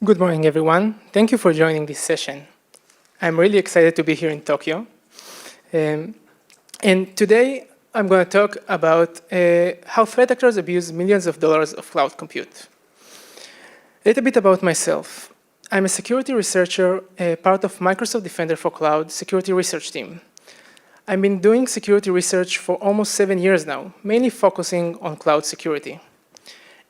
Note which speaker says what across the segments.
Speaker 1: Good morning, everyone. Thank you for joining this session. I'm really excited to be here in Tokyo. And today, I'm going to talk about how threat actors abuse millions of dollars of cloud compute. A little bit about myself. I'm a security researcher, part of Microsoft Defender for Cloud security research team. I've been doing security research for almost 7 years now, mainly focusing on cloud security.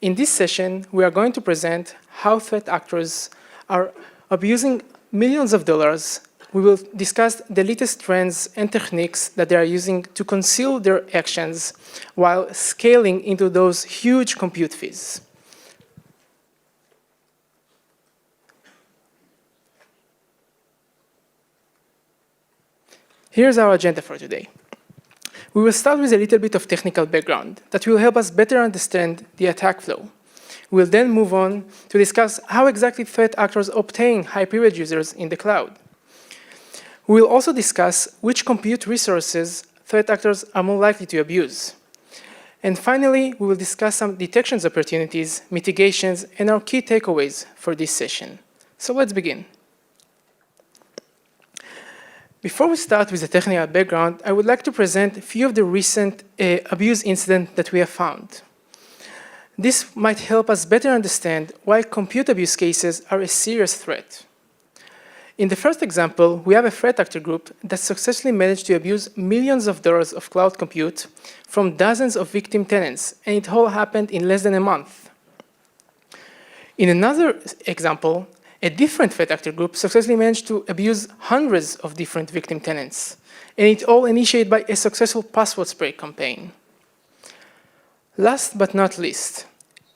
Speaker 1: In this session, we are going to present how threat actors are abusing millions of dollars. We will discuss the latest trends and techniques that they are using to conceal their actions while scaling into those huge compute fees. Here's our agenda for today. We will start with a little bit of technical background that will help us better understand the attack flow. We'll then move on to discuss how exactly threat actors obtain high-privilege users in the cloud. We will also discuss which compute resources threat actors are more likely to abuse. And finally, we will discuss some detection opportunities, mitigations, and our key takeaways for this session. So let's begin. Before we start with the technical background, I would like to present a few of the recent abuse incidents that we have found. This might help us better understand why compute abuse cases are a serious threat. In the first example, we have a threat actor group that successfully managed to abuse millions of dollars of cloud compute from dozens of victim tenants, and it all happened in less than a month. In another example, a different threat actor group successfully managed to abuse hundreds of different victim tenants, and it all initiated by a successful password spray campaign. Last but not least,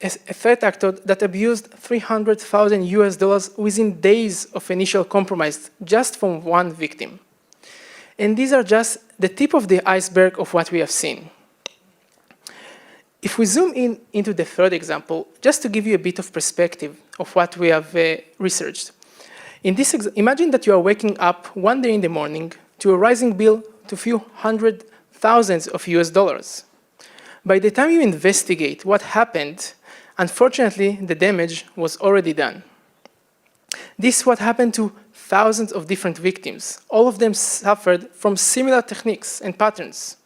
Speaker 1: a threat actor that abused $300,000 within days of initial compromise just from one victim. And these are just the tip of the iceberg of what we have seen. If we zoom into the third example, just to give you a bit of perspective of what we have researched. In this, imagine that you are waking up one day in the morning to a rising bill to a few hundred thousands of US dollars. By the time you investigate what happened, unfortunately, the damage was already done. This is what happened to thousands of different victims. All of them suffered from similar techniques and patterns.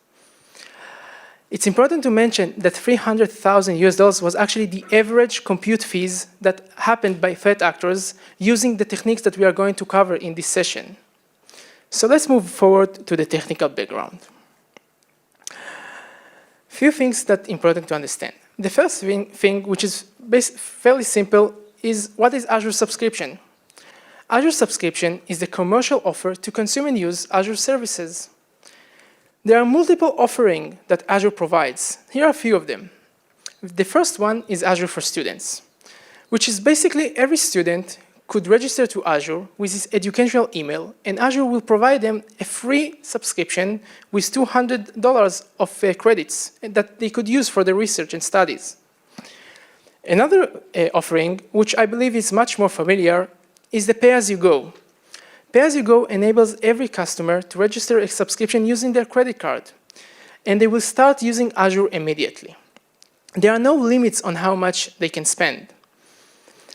Speaker 1: It's important to mention that $300,000 was actually the average compute fees that happened by threat actors using the techniques that we are going to cover in this session. So let's move forward to the technical background. Few things that are important to understand. The first thing, which is fairly simple, is what is Azure subscription? Azure subscription is the commercial offer to consume and use Azure services. There are multiple offerings that Azure provides. Here are a few of them. The first one is Azure for Students, which is basically every student could register to Azure with his educational email, and Azure will provide them a free subscription with $200 of credits that they could use for their research and studies. Another offering, which I believe is much more familiar, is the pay-as-you-go. Pay-as-you-go enables every customer to register a subscription using their credit card, and they will start using Azure immediately. There are no limits on how much they can spend.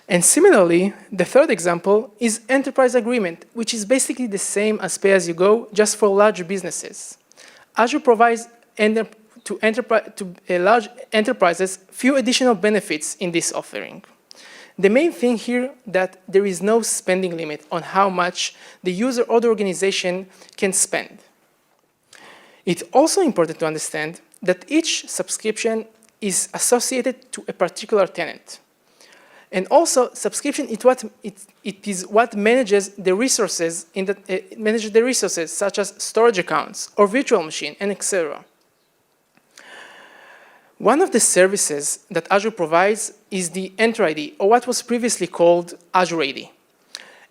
Speaker 1: And similarly, the third example is enterprise agreement, which is basically the same as pay-as-you-go, just for large businesses. Azure provides to large enterprises few additional benefits in this offering. The main thing here that there is no spending limit on how much the user or the organization can spend. It's also important to understand that each subscription is associated to a particular tenant. And also, subscription is what manages the resources such as storage accounts or virtual machine and etc. One of the services that Azure provides is the Enter ID, or what was previously called Azure AD.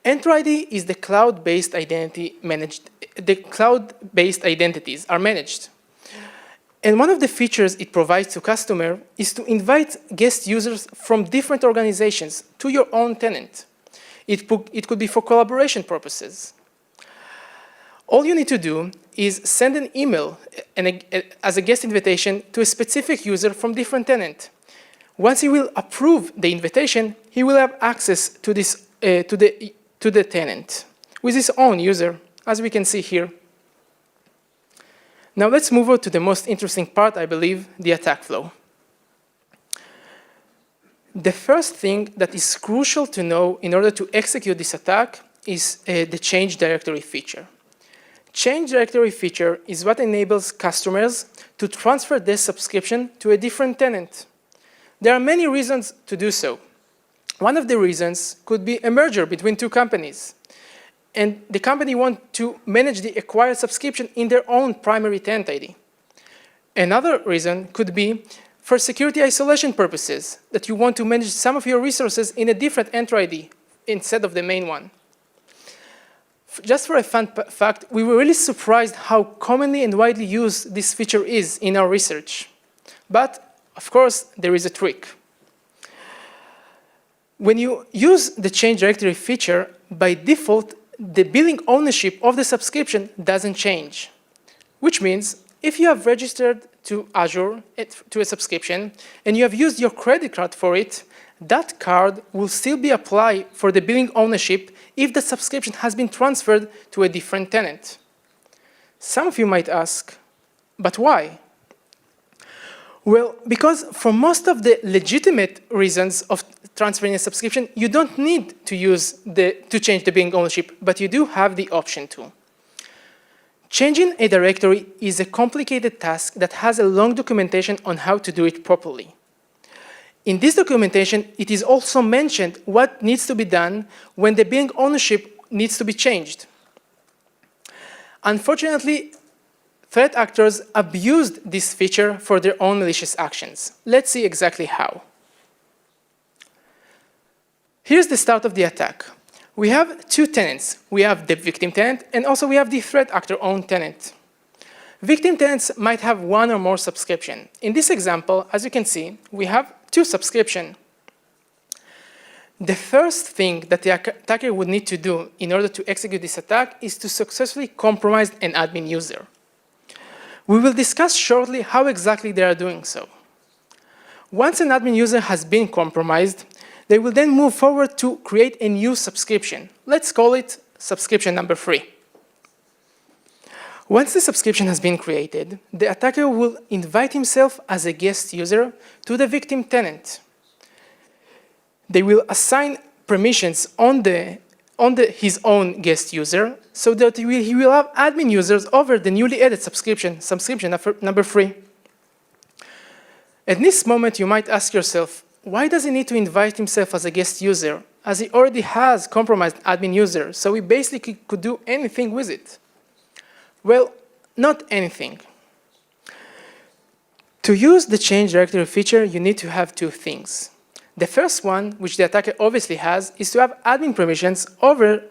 Speaker 1: Enter ID is the cloud-based identity managed. The cloud-based identities are managed. And one of the features it provides to customer is to invite guest users from different organizations to your own tenant. It could be for collaboration purposes. All you need to do is send an email as a guest invitation to a specific user from different tenant. Once he will approve the invitation, he will have access to this to the tenant with his own user, as we can see here. Now let's move on to the most interesting part, I believe, the attack flow. The first thing that is crucial to know in order to execute this attack is the change directory feature. Change directory feature is what enables customers to transfer their subscription to a different tenant. There are many reasons to do so. One of the reasons could be a merger between two companies, and the company wants to manage the acquired subscription in their own primary tenant ID. Another reason could be for security isolation purposes, that you want to manage some of your resources in a different enter ID instead of the main one. Just for a fun fact, we were really surprised how commonly and widely used this feature is in our research. But, of course, there is a trick. When you use the change directory feature, by default, the billing ownership of the subscription doesn't change, which means if you have registered to Azure to a subscription and you have used your credit card for it, that card will still be applied for the billing ownership if the subscription has been transferred to a different tenant. Some of you might ask, but why? Well, because for most of the legitimate reasons of transferring a subscription, you don't need to change the billing ownership, but you do have the option to. Changing a directory is a complicated task that has a long documentation on how to do it properly. In this documentation, it is also mentioned what needs to be done when the billing ownership needs to be changed. Unfortunately, threat actors abused this feature for their own malicious actions. Let's see exactly how. Here's the start of the attack. We have two tenants. We have the victim tenant, and also we have the threat actor-owned tenant. Victim tenants might have one or more subscription. In this example, as you can see, we have two subscriptions. The first thing that the attacker would need to do in order to execute this attack is to successfully compromise an admin user. We will discuss shortly how exactly they are doing so. Once an admin user has been compromised, they will then move forward to create a new subscription. Let's call it subscription number 3. Once the subscription has been created, the attacker will invite himself as a guest user to the victim tenant. They will assign permissions on his own guest user so that he will have admin users over the newly added subscription number 3. At this moment, you might ask yourself, why does he need to invite himself as a guest user, as he already has compromised admin user, so he basically could do anything with it? Well, not anything. To use the change directory feature, you need to have two things. The first one, which the attacker obviously has, is to have admin permissions over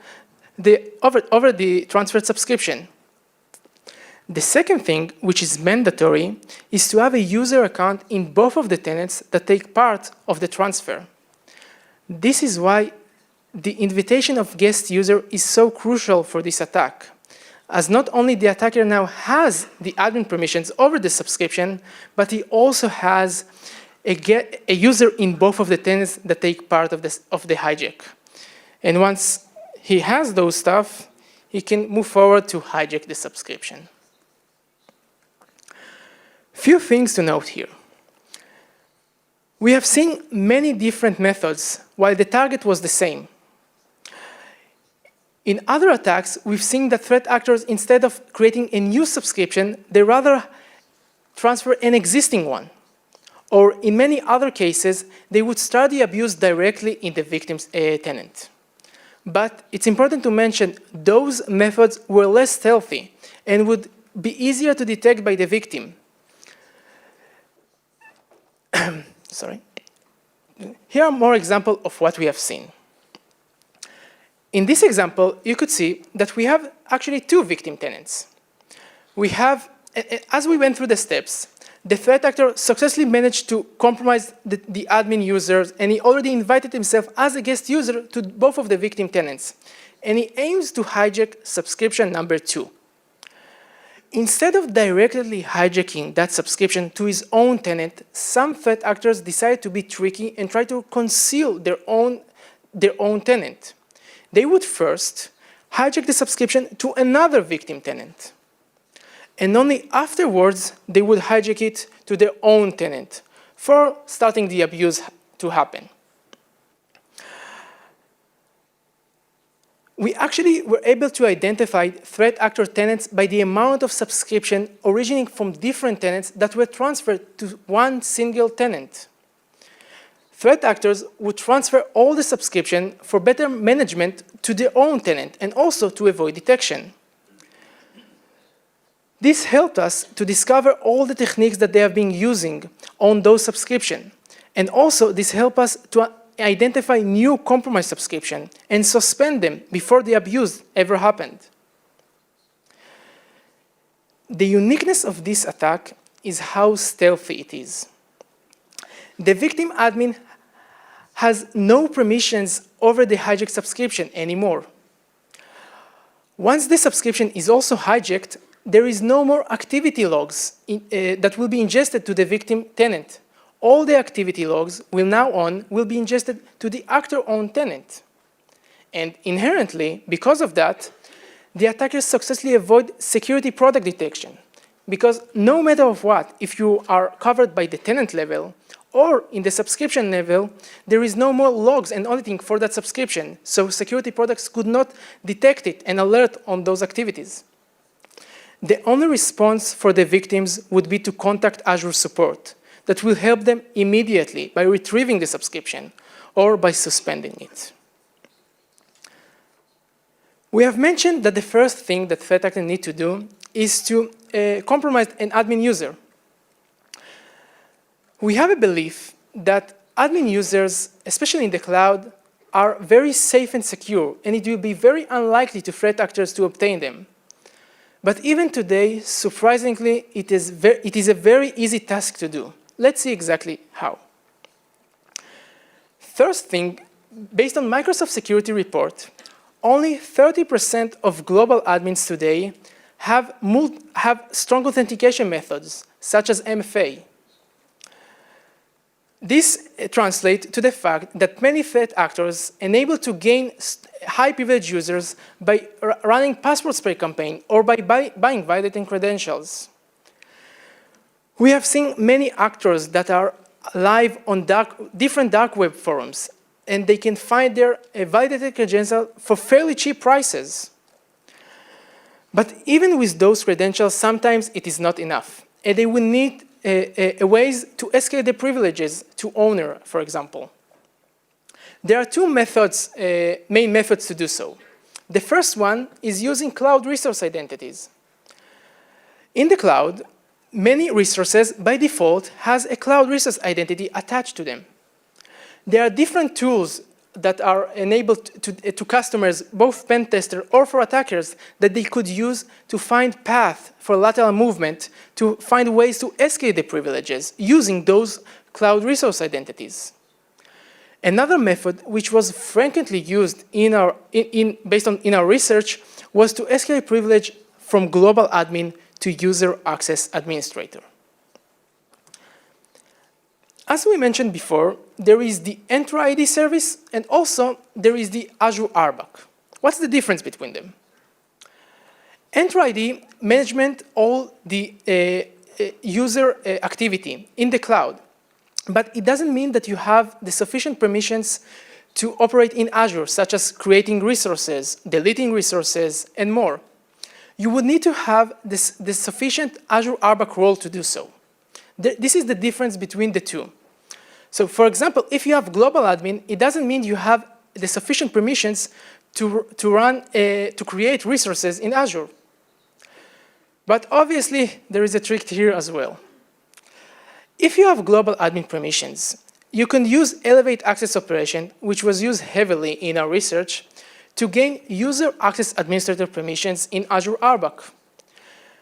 Speaker 1: the transferred subscription. The second thing, which is mandatory, is to have a user account in both of the tenants that take part of the transfer. This is why the invitation of guest user is so crucial for this attack, as not only the attacker now has the admin permissions over the subscription, but he also has a user in both of the tenants that take part of the hijack. And once he has those stuff, he can move forward to hijack the subscription. Few things to note here. We have seen many different methods while the target was the same. In other attacks, we've seen that threat actors, instead of creating a new subscription, they rather transfer an existing one. Or in many other cases, they would start the abuse directly in the victim's tenant. But it's important to mention those methods were less stealthy and would be easier to detect by the victim. Sorry. Here are more examples of what we have seen. In this example, you could see that we have actually two victim tenants. We have, as we went through the steps, the threat actor successfully managed to compromise the admin users, and he already invited himself as a guest user to both of the victim tenants. And he aims to hijack subscription number 2. Instead of directly hijacking that subscription to his own tenant, some threat actors decide to be tricky and try to conceal their own tenant. They would first hijack the subscription to another victim tenant. And only afterwards, they would hijack it to their own tenant for starting the abuse to happen. We actually were able to identify threat actor tenants by the amount of subscription originating from different tenants that were transferred to one single tenant. Threat actors would transfer all the subscription for better management to their own tenant and also to avoid detection. This helped us to discover all the techniques that they have been using on those subscriptions. And also, this helped us to identify new compromised subscription and suspend them before the abuse ever happened. The uniqueness of this attack is how stealthy it is. The victim admin has no permissions over the hijacked subscription anymore. Once the subscription is also hijacked, there is no more activity logs that will be ingested to the victim tenant. All the activity logs will be ingested to the actor-owned tenant. And inherently, because of that, the attackers successfully avoid security product detection. Because no matter of what, if you are covered by the tenant level or in the subscription level, there is no more logs and auditing for that subscription. So security products could not detect it and alert on those activities. The only response for the victims would be to contact Azure support that will help them immediately by retrieving the subscription or by suspending it. We have mentioned that the first thing that threat actors need to do is to compromise an admin user. We have a belief that admin users, especially in the cloud, are very safe and secure, and it will be very unlikely to threat actors to obtain them. But even today, surprisingly, it is a very easy task to do. Let's see exactly how. First thing, based on Microsoft Security Report, only 30% of global admins today have strong authentication methods, such as MFA. This translates to the fact that many threat actors enable to gain high privilege users by running password spray campaign or by buying validating credentials. We have seen many actors that are live on different dark web forums, and they can find their validated credentials for fairly cheap prices. But even with those credentials, sometimes it is not enough, and they will need ways to escalate the privileges to owner, for example. There are two methods, main methods to do so. The first one is using cloud resource identities. In the cloud, many resources by default has a cloud resource identity attached to them. There are different tools that are enabled to customers, both pen tester or for attackers, that they could use to find path for lateral movement, to find ways to escalate the privileges using those cloud resource identities. Another method, which was frequently used based on our research, was to escalate privilege from global admin to user access administrator. As we mentioned before, there is the Entra ID service, and also there is the Azure RBAC. What's the difference between them? Entra ID management all the user activity in the cloud, but it doesn't mean that you have the sufficient permissions to operate in Azure, such as creating resources, deleting resources, and more. You would need to have the sufficient Azure RBAC role to do so. This is the difference between the two. So, for example, if you have global admin, it doesn't mean you have the sufficient permissions to create resources in Azure. But obviously, there is a trick here as well. If you have global admin permissions, you can use Elevate Access Operation, which was used heavily in our research, to gain user access administrator permissions in Azure RBAC.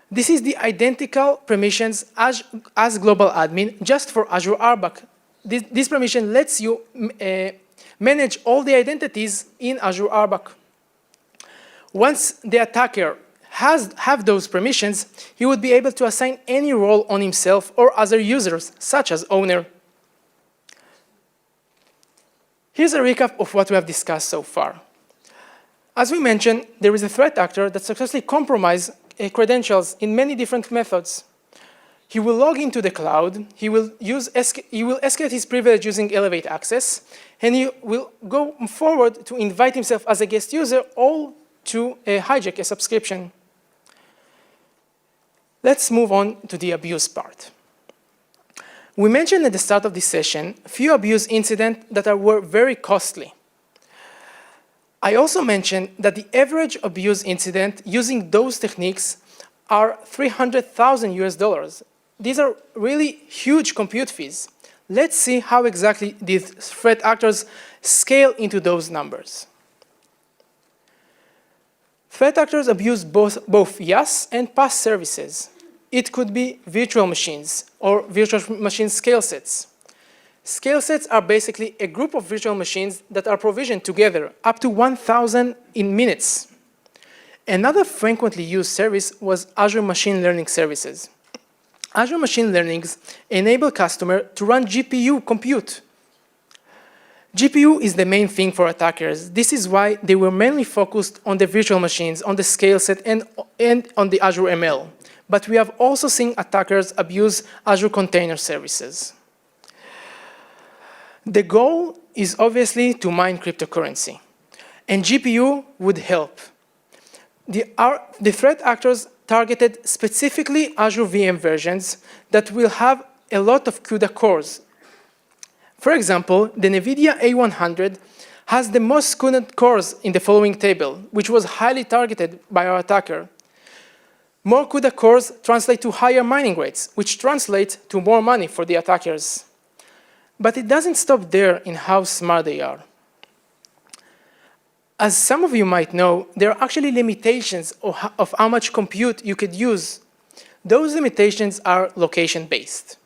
Speaker 1: This is the identical permissions as global admin, just for Azure RBAC. This permission lets you manage all the identities in Azure RBAC. Once the attacker have those permissions, he would be able to assign any role on himself or other users, such as owner. Here's a recap of what we have discussed so far. As we mentioned, there is a threat actor that successfully compromises credentials in many different methods. He will log into the cloud, he will escalate his privilege using Elevate Access, and he will go forward to invite himself as a guest user, all to hijack a subscription. Let's move on to the abuse part. We mentioned at the start of this session a few abuse incidents that were very costly. I also mentioned that the average abuse incident using those techniques are $300,000. These are really huge compute fees. Let's see how exactly these threat actors scale into those numbers. Threat actors abuse both IaaS and PaaS services. It could be virtual machines or virtual machine scale sets. Scale sets are basically a group of virtual machines that are provisioned together, up to 1,000 in minutes. Another frequently used service was Azure Machine Learning Services. Azure Machine Learning enable customers to run GPU compute. GPU is the main thing for attackers. This is why they were mainly focused on the virtual machines, on the scale set, and on the Azure ML. But we have also seen attackers abuse Azure Container Services. The goal is obviously to mine cryptocurrency, and GPU would help. The threat actors targeted specifically Azure VM versions that will have a lot of CUDA cores. For example, the NVIDIA A100 has the most CUDA cores in the following table, which was highly targeted by our attacker. More CUDA cores translate to higher mining rates, which translate to more money for the attackers. But it doesn't stop there in how smart they are. As some of you might know, there are actually limitations of how much compute you could use. Those limitations are location-based.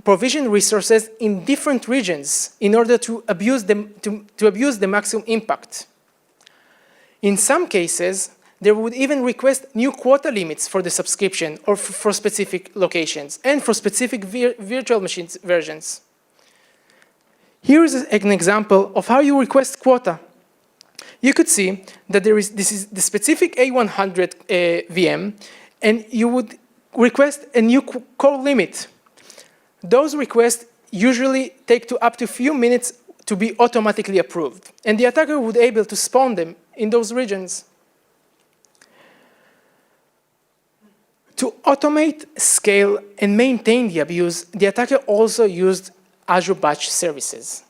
Speaker 1: Provision resources in different regions in order to abuse the maximum impact. In some cases, they would even request new quota limits for the subscription or for specific locations and for specific virtual machines versions. Here is an example of how you request quota. You could see that this is the specific A100 VM, and you would request a new core limit. Those requests usually take up to a few minutes to be automatically approved, and the attacker would be able to spawn them in those regions. To automate, scale, and maintain the abuse, the attacker also used Azure Batch Services.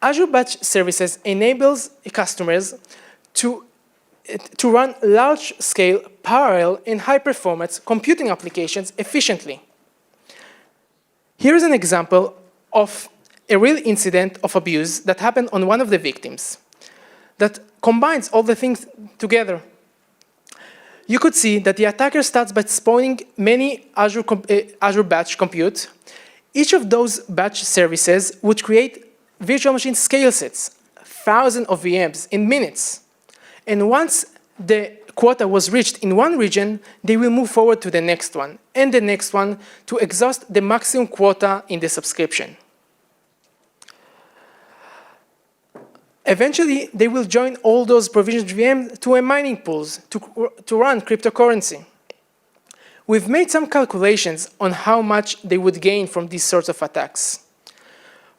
Speaker 1: Azure Batch Services enables customers to run large-scale, parallel, and high-performance computing applications efficiently. Here is an example of a real incident of abuse that happened on one of the victims that combines all the things together. You could see that the attacker starts by spawning many Azure Batch compute. Each of those batch services would create virtual machine scale sets, thousands of VMs in minutes. And once the quota was reached in one region, they will move forward to the next one and the next one to exhaust the maximum quota in the subscription. Eventually, they will join all those provisioned VMs to a mining pools to run cryptocurrency. We've made some calculations on how much they would gain from these sorts of attacks.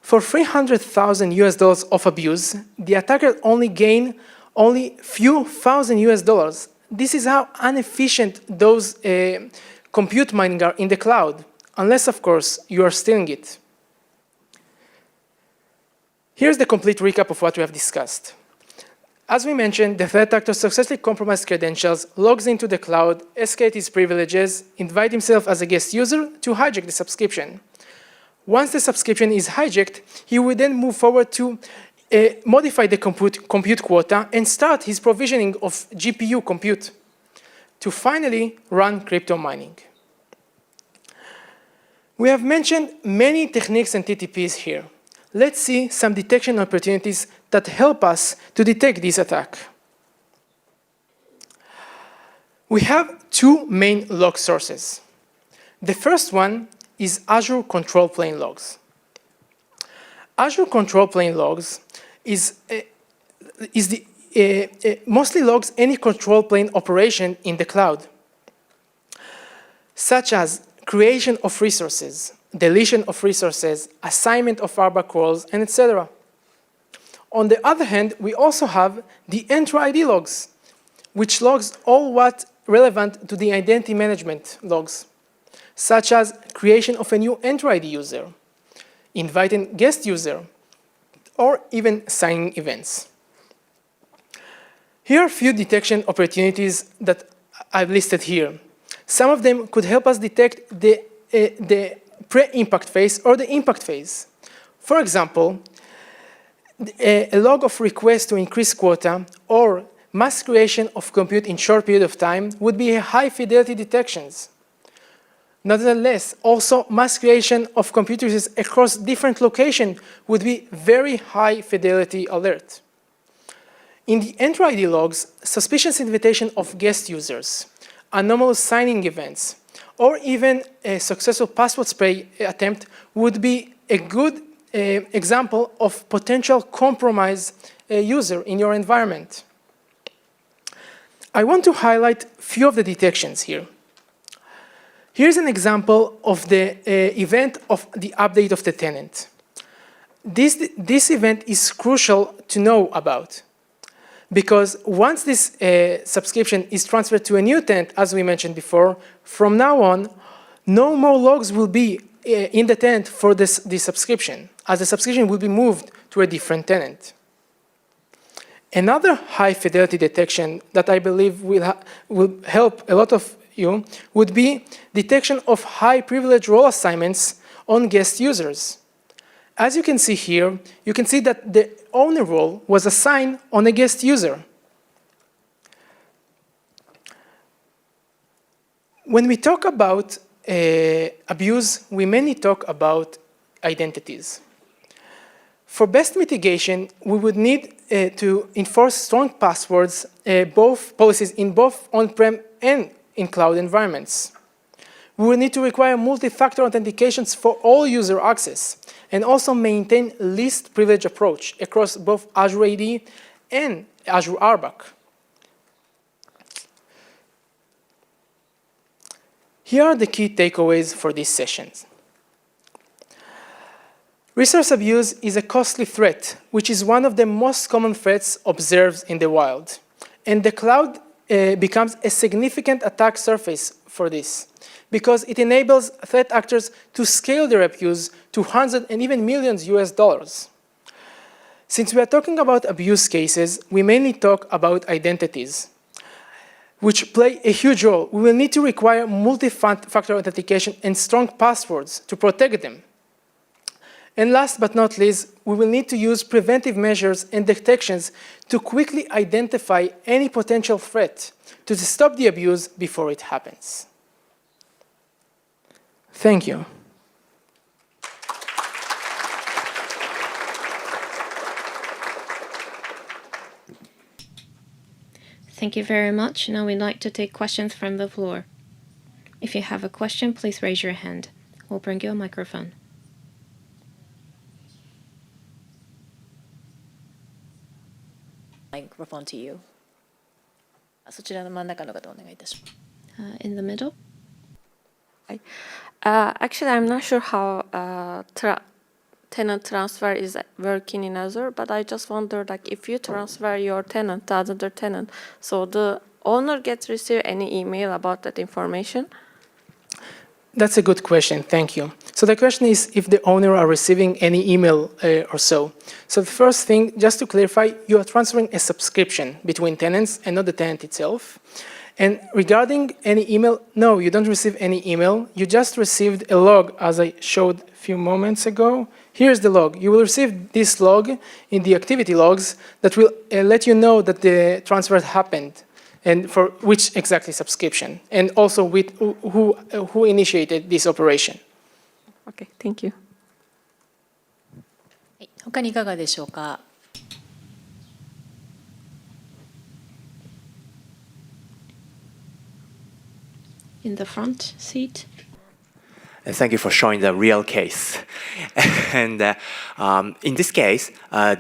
Speaker 1: For $300,000 of abuse, the attacker only gain few thousand $. This is how inefficient those compute mining are in the cloud, unless, of course, you are stealing it. Here's the complete recap of what we have discussed. As we mentioned, the threat actor successfully compromised credentials, logs into the cloud, escalates his privileges, invites himself as a guest user to hijack the subscription. Once the subscription is hijacked, he would then move forward to modify the compute quota and start his provisioning of GPU compute to finally run crypto mining. We have mentioned many techniques and TTPs here. Let's see some detection opportunities that help us to detect this attack. We have two main log sources. The first one is Azure Control Plane Logs. Azure Control Plane Logs mostly logs any control plane operation in the cloud, such as creation of resources, deletion of resources, assignment of RBAC roles, and etc. On the other hand, we also have the entry ID logs, which logs all what relevant to the identity management logs, such as creation of a new entry ID user, inviting guest user, or even signing events. Here are a few detection opportunities that I've listed here. Some of them could help us detect the pre-impact phase or the impact phase. For example, a log of requests to increase quota or mass creation of compute in short period of time would be high fidelity detections. Nevertheless, also mass creation of compute users across different locations would be very high fidelity alert. In the entry ID logs, suspicious invitation of guest users, anomalous signing events, or even a successful password spray attempt would be a good example of potential compromise user in your environment. I want to highlight a few of the detections here. Here's an example of the event of the update of the tenant. This event is crucial to know about, because once this subscription is transferred to a new tenant, as we mentioned before, from now on, no more logs will be in the tenant for this subscription, as the subscription will be moved to a different tenant. Another high fidelity detection that I believe will help a lot of you would be detection of high privilege role assignments on guest users. As you can see here, you can see that the owner role was assigned on a guest user. When we talk about abuse, we mainly talk about identities. For best mitigation, we would need to enforce strong passwords, both policies in both on-prem and in cloud environments. We will need to require multi-factor authentications for all user access, and also maintain least privilege approach across both Azure AD and Azure RBAC. Here are the key takeaways for these sessions. Resource abuse is a costly threat, which is one of the most common threats observed in the wild. And the cloud becomes a significant attack surface for this, because it enables threat actors to scale their abuse to hundreds and even millions US dollars. Since we are talking about abuse cases, we mainly talk about identities, which play a huge role. We will need to require multi-factor authentication and strong passwords to protect them. And last but not least, we will need to use preventive measures and detections to quickly identify any potential threat to stop the abuse before it happens. Thank you.
Speaker 2: Thank you very much. Now we'd like to take questions from the floor. If you have a question, please raise your hand. We'll bring you a microphone.
Speaker 3: Microphone to you. そちらの真ん中の方お願いいたします。
Speaker 2: In the middle.
Speaker 4: Actually, I'm not sure how tenant transfer is working in Azure, but I just wonder, like, if you transfer your tenant to another tenant, so the owner gets receive any email about that information?
Speaker 1: That's a good question, thank you. So the question is if the owner are receiving any email or so. So the first thing, just to clarify, you are transferring a subscription between tenants and not the tenant itself. And regarding any email, no, you don't receive any email. You just received a log, as I showed a few moments ago. Here's the log. You will receive this log in the activity logs that will let you know that the transfer happened and for which exactly subscription, and also with who initiated this operation.
Speaker 4: Okay, thank you.
Speaker 3: 他にいかがでしょうか。
Speaker 2: in the front seat.
Speaker 5: Thank you for showing the real case. And in this case,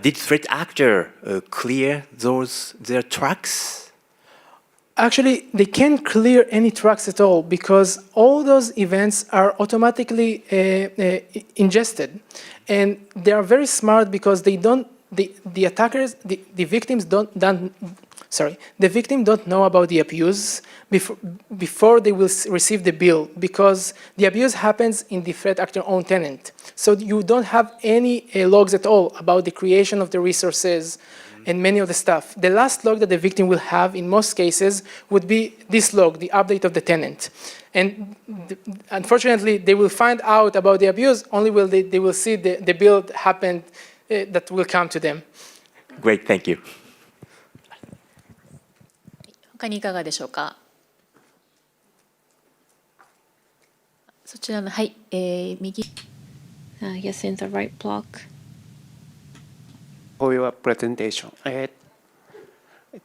Speaker 5: did threat actor clear their tracks?
Speaker 1: Actually, they can't clear any tracks at all because all those events are automatically ingested. And they are very smart because they don't, the attackers, the victims the victim don't know about the abuse before they will receive the bill because the abuse happens in the threat actor own tenant. So you don't have any logs at all about the creation of the resources and many of the stuff. The last log that the victim will have in most cases would be this log, the update of the tenant. And unfortunately, they will find out about the abuse only when they will see the bill happen that will come to them.
Speaker 5: Great, thank you.
Speaker 3: 他にいかがでしょうか。そちらの、はい、右。
Speaker 2: Yes, in the right block.
Speaker 6: For your presentation.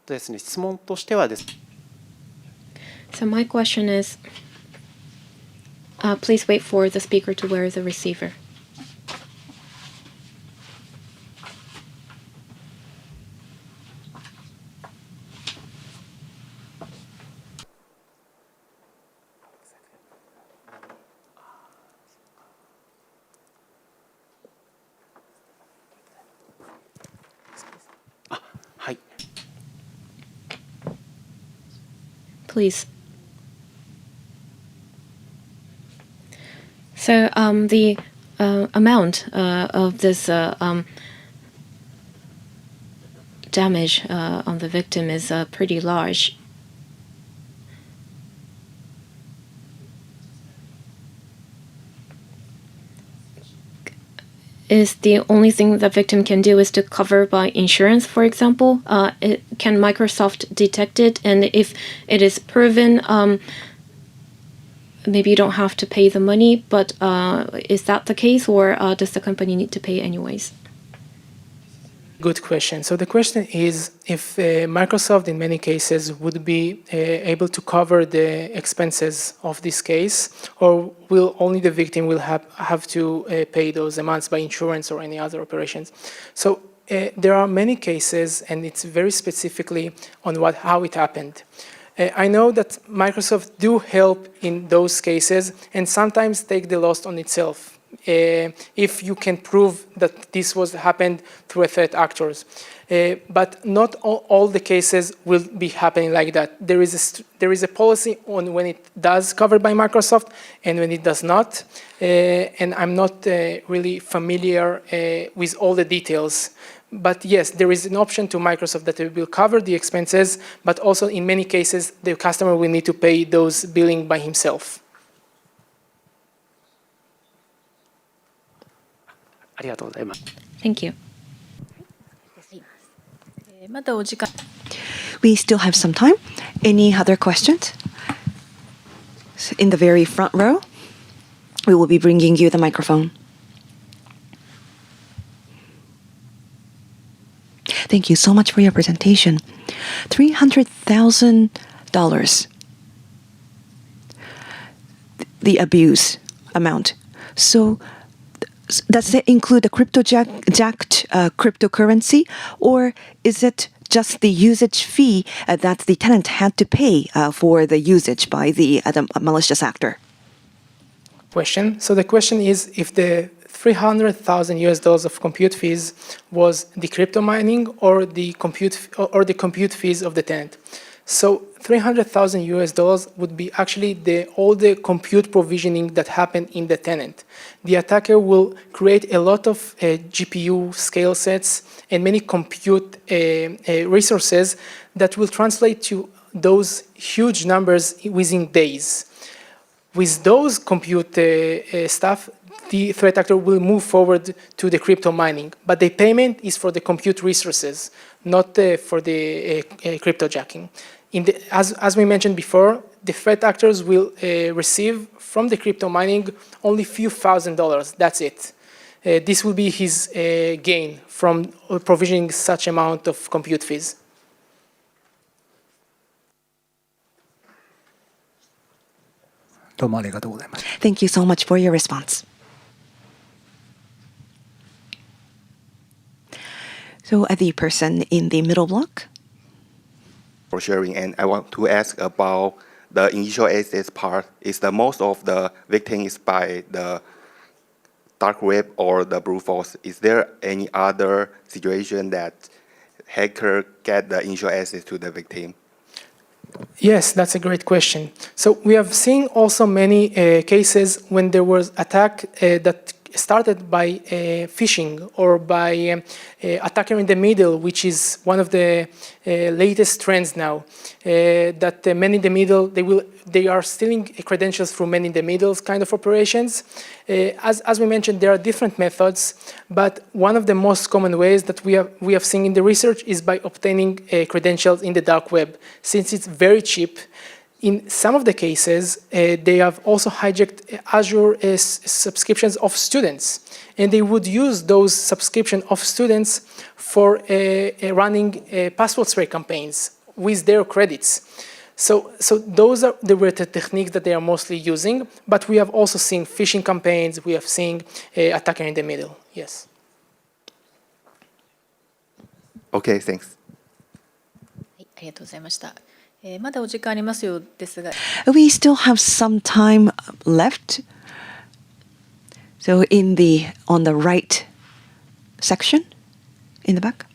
Speaker 6: ですね、質問としてはです。
Speaker 2: So my question is, please wait for the speaker to wear the receiver. Please. So the amount of this damage on the victim is pretty large. Is the only thing the victim can do is to cover by insurance, for example? Can Microsoft detect it? And if it is proven, maybe you don't have to pay the money, but is that the case, or does the company need to pay anyways?
Speaker 1: Good question. So the question is if Microsoft in many cases would be able to cover the expenses of this case, or will only the victim will have to pay those amounts by insurance or any other operations. So there are many cases, and it's very specifically on how it happened. I know that Microsoft do help in those cases and sometimes take the loss on itself. If you can prove that this happened through a threat actors. But not all the cases will be happening like that. There is a policy on when it does covered by Microsoft and when it does not. And I'm not really familiar with all the details. But yes, there is an option to Microsoft that it will cover the expenses, but also in many cases, the customer will need to pay those billing by himself.
Speaker 2: Thank you.
Speaker 7: We still have some time. Any other questions? In the very front row, we will be bringing you the microphone. Thank you so much for your presentation. $300,000, the abuse amount. So does it include the crypto-jacked cryptocurrency, or is it just the usage fee that the tenant had to pay for the usage by the malicious actor?
Speaker 1: Question. So the question is if the $300,000 of compute fees was the crypto mining or the compute fees of the tenant. So $300,000 would be actually all the compute provisioning that happened in the tenant. The attacker will create a lot of GPU scale sets and many compute resources that will translate to those huge numbers within days. With those compute stuff, the threat actor will move forward to the crypto mining, but the payment is for the compute resources, not for the crypto jacking. As we mentioned before, the threat actors will receive from the crypto mining only a few $1,000s. That's it. This will be his gain from provisioning such amount of compute fees.
Speaker 8: どうもありがとうございました。
Speaker 7: Thank you so much for your response. So, the person in the middle block.
Speaker 9: For sharing, and I want to ask about the initial access part. Is the most of the victim is by the dark web or the brute force? Is there any other situation that hacker get the initial access to the victim?
Speaker 1: Yes, that's a great question. So we have seen also many cases when there was attack that started by phishing or by attacker in the middle, which is one of the latest trends now. That men in the middle, they are stealing credentials through men in the middle kind of operations. As we mentioned, there are different methods, but one of the most common ways that we have seen in the research is by obtaining credentials in the dark web, since it's very cheap. In some of the cases, they have also hijacked Azure subscriptions of students, and they would use those subscriptions of students for running password spray campaigns with their credits. So those are the techniques that they are mostly using, but we have also seen phishing campaigns, we have seen attacker in the middle, yes.
Speaker 9: Okay, thanks.
Speaker 3: はい、ありがとうございました。まだお時間ありますようですが、
Speaker 7: We still have some time left. So, on the right section, in the back.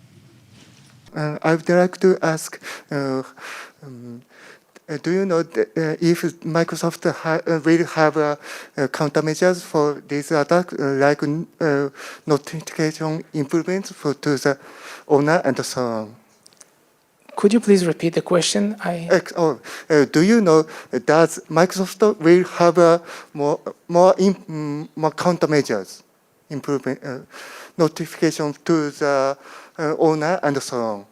Speaker 10: I would like to ask, do you know if Microsoft will have countermeasures for this attack, like notification improvements to the owner and so on?
Speaker 1: Could you please repeat the question?
Speaker 10: Do you know, does Microsoft will have more countermeasures, improvement, notification to the owner and so on?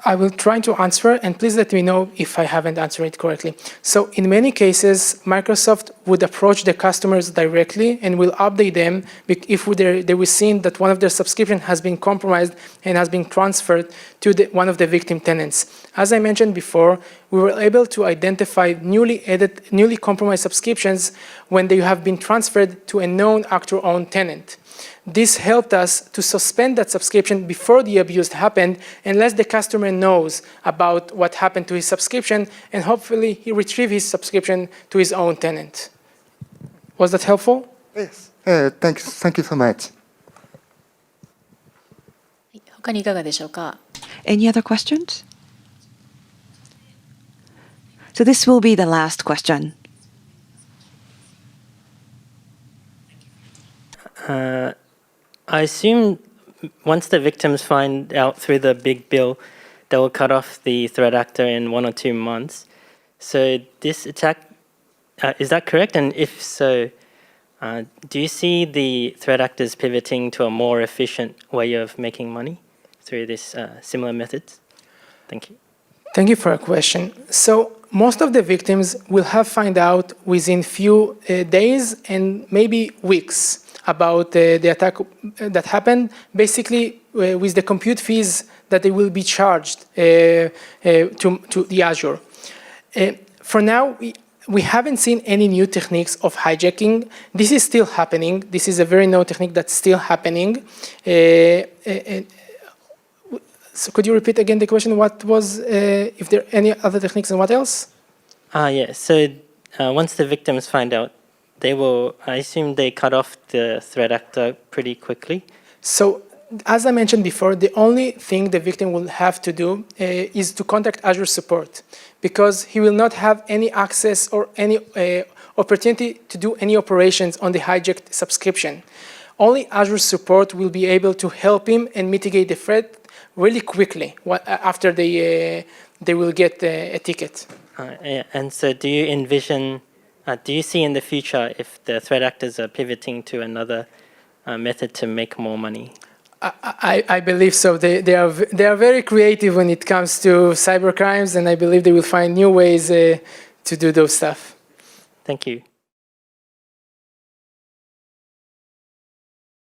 Speaker 1: I will try to answer, and please let me know if I haven't answered it correctly. So in many cases, Microsoft would approach the customers directly and will update them if they were seeing that one of their subscription has been compromised and has been transferred to one of the victim tenants. As I mentioned before, we were able to identify newly compromised subscriptions when they have been transferred to a known actor-owned tenant. This helped us to suspend that subscription before the abuse happened, unless the customer knows about what happened to his subscription, and hopefully he retrieve his subscription to his own tenant. Was that helpful?
Speaker 10: Yes. Thank you so much.
Speaker 3: 他にいかがでしょうか。
Speaker 7: Any other questions? So this will be the last question.
Speaker 11: I assume once the victims find out through the big bill, they will cut off the threat actor in 1 or 2 months. So this attack, is that correct? And if so, do you see the threat actors pivoting to a more efficient way of making money through this similar methods? Thank you.
Speaker 1: Thank you for your question. So most of the victims will have found out within few days and maybe weeks about the attack that happened, basically with the compute fees that they will be charged to the Azure. For now, we haven't seen any new techniques of hijacking. This is still happening. This is a very new technique that's still happening. So could you repeat again the question? What was, if there are any other techniques and what else?
Speaker 11: Yeah, so once the victims find out, I assume they cut off the threat actor pretty quickly.
Speaker 1: So, as I mentioned before, the only thing the victim will have to do is to contact Azure support, because he will not have any access or any opportunity to do any operations on the hijacked subscription. Only Azure support will be able to help him and mitigate the threat really quickly after they will get a ticket.
Speaker 11: Yeah, and so do you envision, do you see in the future if the threat actors are pivoting to another method to make more money?
Speaker 1: I believe so. They are very creative when it comes to cyber crimes, and I believe they will find new ways to do those stuff.
Speaker 11: Thank you.